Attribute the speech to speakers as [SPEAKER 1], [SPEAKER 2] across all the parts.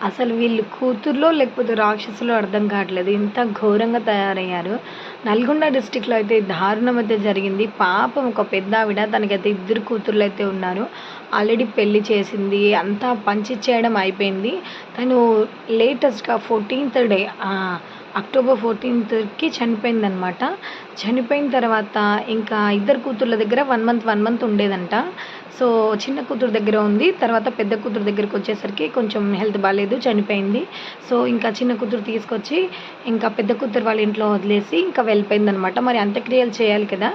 [SPEAKER 1] అసలు వీళ్ళు కూతుర్లో లేకపోతే రాక్షసులో అర్థం కావట్లేదు. ఇంత ఘోరంగా తయారయ్యారు. నల్గొండ డిస్ట్రిక్ట్‌లో అయితే దారుణం అయితే జరిగింది. పాపం ఒక పెద్దావిడ తనకైతే ఇద్దరు కూతుర్లయితే ఉన్నారు. ఆల్రెడీ పెళ్లి చేసింది. అంతా పంచిచ్చేయడం అయిపోయింది. తను లేటెస్ట్‌గా 14థ్ డే అక్టోబర్ 14థ్‌కి చనిపోయిందనమాట. చనిపోయిన తర్వాత ఇంకా ఇద్దరు కూతుర్ల దగ్గర 1 మంత్, 1 మంత్ ఉండేదంట. సో, చిన్న కూతురు దగ్గర ఉంది. తర్వాత పెద్ద కూతురు దగ్గరకొచ్చేసరికి కొంచెం హెల్త్ బాలేదు, చనిపోయింది. సో, ఇంకా చిన్న కూతురు తీసుకొచ్చి ఇంకా పెద్ద కూతురు వాళ్ళ ఇంట్లో వదిలేసి ఇంకా వెళ్ళిపోయిందనమాట. మరి అంత్యక్రియలు చేయాలి కదా!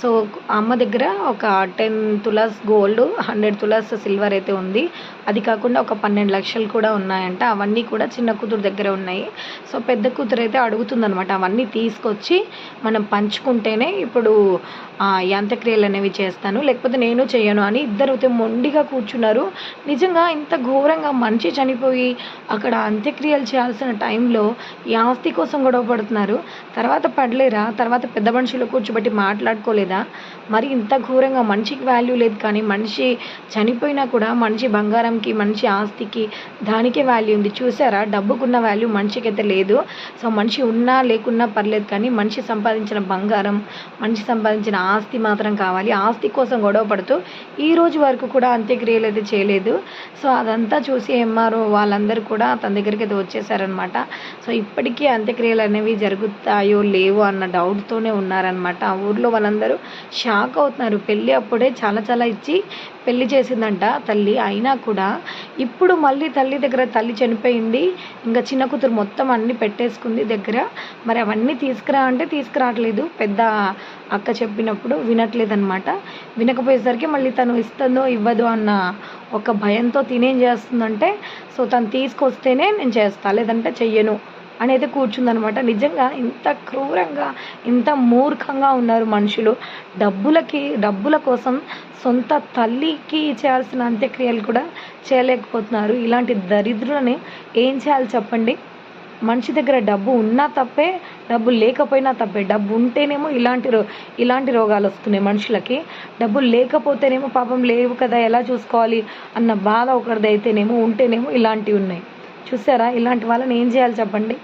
[SPEAKER 1] సో, అమ్మ దగ్గర ఒక 10 తులాస్ గోల్డ్, 100 తులాస్ సిల్వర్ అయితే ఉంది. అది కాకుండా ఒక 12 లక్షలు కూడా ఉన్నాయంట. అవన్నీ కూడా చిన్న కూతురు దగ్గర ఉన్నాయి. సో, పెద్ద కూతురైతే అడుగుతుందనమాట. అవన్నీ తీసుకొచ్చి మనం పంచుకుంటేనే ఇప్పుడు ఈ అంత్యక్రియలు అనేవి చేస్తాను, లేకపోతే నేను చెయ్యను అని ఇద్దరు అయితే మొండిగా కూర్చున్నారు. నిజంగా ఇంత ఘోరంగా మనిషి చనిపోయి అక్కడ అంత్యక్రియలు చేయాల్సిన టైంలో ఈ ఆస్తి కోసం గొడవ పడుతున్నారు. తర్వాత పడలేరా? తర్వాత పెద్ద మనుషులు కూర్చోబెట్టి మాట్లాడుకోలేదా? మరి ఇంత ఘోరంగా మనిషికి వాల్యూ లేదు, కానీ మనిషి చనిపోయినా కూడా మనిషి బంగారంకి, మనిషి ఆస్తికి దానికే వాల్యూ ఉంది. చూసారా? డబ్బుకున్న వాల్యూ మనిషికైతే లేదు. సో, మనిషి ఉన్నా లేకున్నా పర్లేదు, కానీ మనిషి సంపాదించిన బంగారం, మనిషి సంపాదించిన ఆస్తి మాత్రం కావాలి. ఆస్తి కోసం గొడవ పడుతూ ఈ రోజు వరకు కూడా అంత్యక్రియలు అయితే చేయలేదు. సో, అదంతా చూసి ఎంఆర్ఓ వాళ్ళందరూ కూడా తన దగ్గరికి అయితే వచ్చేసారనమాట. సో, ఇప్పటికీ అంత్యక్రియలు అనేవి జరుగుతాయో లేవో అన్న డౌట్‌తోనే ఉన్నారనమాట. ఆ ఊర్లో వాళ్ళందరూ షాక్ అవుతున్నారు. పెళ్ళి అప్పుడే చాలా చాలా ఇచ్చి పెళ్లి చేసిందంట తల్లి. అయినా కూడా ఇప్పుడు మళ్ళీ తల్లి దగ్గర, తల్లి చనిపోయింది, ఇంకా చిన్న కూతురు మొత్తం అన్నీ పెట్టేసుకుంది దగ్గర. మరి అవన్నీ తీసుకురా అంటే తీసుకురావట్లేదు. పెద్ద అక్క చెప్పినప్పుడు వినట్లేదనమాట. వినకపోయేసరికి మళ్ళీ తను ఇస్తుందో ఇవ్వదో అన్న ఒక భయంతో తినేం చేస్తుందంటే, సో, తను తీసుకొస్తేనే నేను చేస్తా, లేదంటే చెయ్యను అనేది కూర్చుందనమాట. నిజంగా ఇంత క్రూరంగా, ఇంత మూర్ఖంగా ఉన్నారు మనుషులు. డబ్బుల కోసం సొంత తల్లికి చేయాల్సిన అంత్యక్రియలు కూడా చేయలేకపోతున్నారు. ఇలాంటి దరిద్రులని ఏం చేయాలి చెప్పండి? మనిషి దగ్గర డబ్బు ఉన్నా తప్పే, డబ్బు లేకపోయినా తప్పే. డబ్బు ఉంటేనేమో ఇలాంటి రోగాలు వస్తున్నాయి మనుషులకి. డబ్బులు లేకపోతేనేమో పాపం లేవు కదా, ఎలా చూసుకోవాలి అన్న బాధ ఒకరిదైతేనేమో, ఉంటేనేమో ఇలాంటివి ఉన్నాయి. చూసారా? ఇలాంటి వాళ్ళని ఏం చేయాలి చెప్పండి?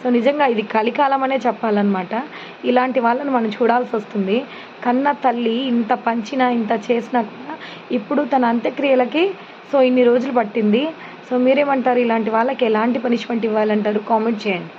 [SPEAKER 1] సో, నిజంగా ఇది కలికాలం అనే చెప్పాలన్నమాట. ఇలాంటి వాళ్ళని మనం చూడాల్సి వస్తుంది. కన్న తల్లి ఇంత పంచినా, ఇంత చేసినా కూడా ఇప్పుడు తన అంత్యక్రియలకి సో, ఇన్ని రోజులు పట్టింది. సో, మీరేమంటారు? ఇలాంటి వాళ్ళకి ఎలాంటి పనిష్మెంట్ ఇవ్వాలంటారు? కామెంట్ చేయండి.